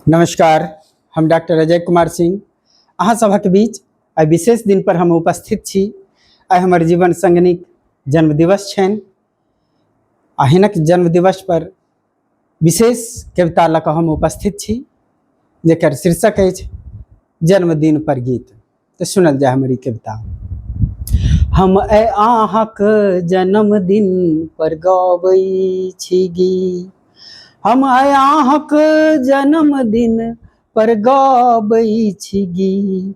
नमस्कार, हम डॉक्टर अजय कुमार सिंह अहाँ सभक बीच आइ विशेष दिन पर हम उपस्थित छी। आइ हमर जीवन संगनीक जन्मदिवस छनि। हिनक जन्मदिवस पर विशेष कविता लऽ कऽ हम उपस्थित छी, जेकर शीर्षक अछि जन्मदिन पर गीत। तऽ सुनल जाय हमर ई कविता। हम अहाँक जन्मदिन पर गबै छी गीत, हम अहाँक जन्मदिन पर गबै छी गीत,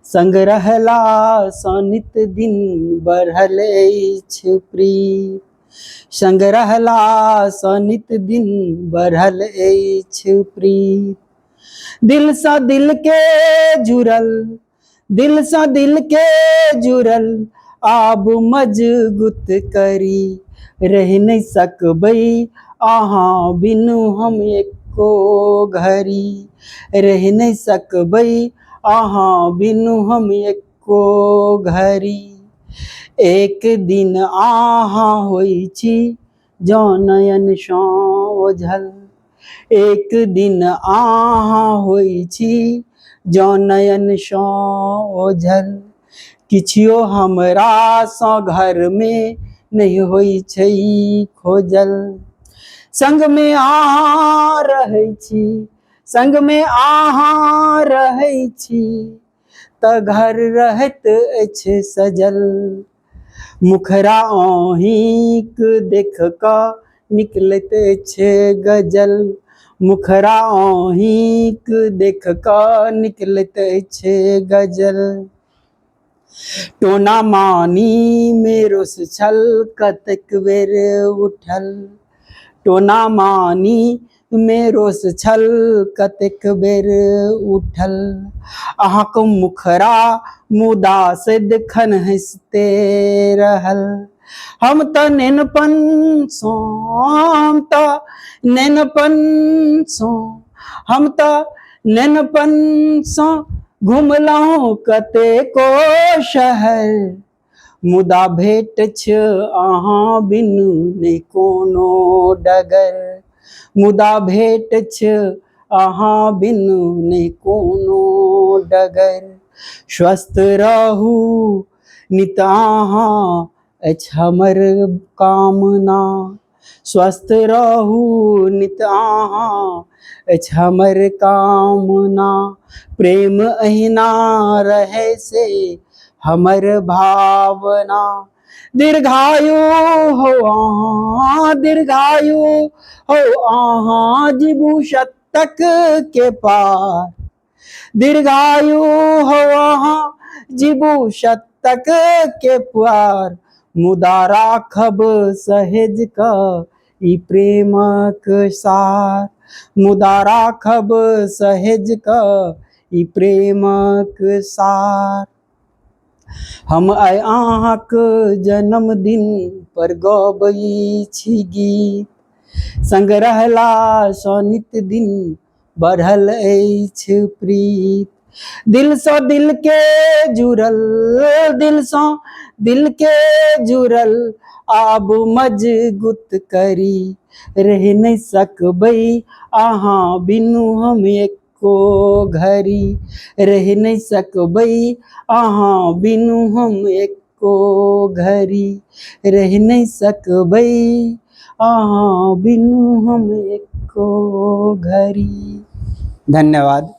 संग रहलासँ नित दिन बढ़ल अछि प्रीत, संग रहलासँ नित दिन बढ़ल अछि प्रीत। दिलसँ दिल के जुड़ल, दिलसँ दिल के जुड़ल आब मजगूत करी, रहि नहि सकबै अहाँ बिनु हम एको घड़ी, रहि नहि सकबै अहाँ बिनु हम एको घड़ी। एक दिन अहाँ होइ छी जँ नयनसँ ओझल, एक दिन अहाँ होइ छी जँ नयनसँ ओझल, किछियो हमरासँ घरमे नहि होइ छै खोजल। संगमे अहाँ रहै छी, संगमे अहाँ रहै छी तऽ घर रहैत अछि सजल, मुखरा अहींक देख कऽ निकलैत अछि गजल, मुखरा अहींक देख कऽ निकलैत अछि गजल। टोना मानी मे रोष छल कतेक बेर उठल, टोना मानी मे रोष छल कतेक बेर उठल, अहाँक मुखरा मुदा सदिखन हँसिते रहल। हम तऽ नेनपनसँ, हम तऽ नेनपनसँ, हम तऽ नेनपनसँ घुमलहुँ कतेको शहर, मुदा भेट छ अहाँ बिनु नहि कोनो डगर, मुदा भेट छ अहाँ बिनु नहि कोनो डगर। स्वस्थ रहू नित अहाँ अछि हमर कामना, स्वस्थ रहू नित अहाँ अछि हमर कामना, प्रेम अहिना रहै से हमर भावना। दीर्घायु हो अहाँ, दीर्घायु हो अहाँ जीबू शतक के पार, दीर्घायु हो अहाँ जीबू शतक के पार, मुदा राखब सहेज कऽ ई प्रेमक सार, मुदा राखब सहेज कऽ ई प्रेमक सार। हम आइ अहाँक जन्मदिन पर गबै छी गीत, संग रहलासँ नित दिन बढ़ल अछि प्रीत, दिलसँ दिल के जुड़ल, दिलसँ दिल के जुड़ल आब मजगूत करी, रहि नहि सकबै अहाँ बिनु हम एको घड़ी, रहि नहि सकबै अहाँ बिनु हम एको घड़ी, रहि नहीं सकबै अहाँ बिनु हम एको घड़ी। धन्यवाद।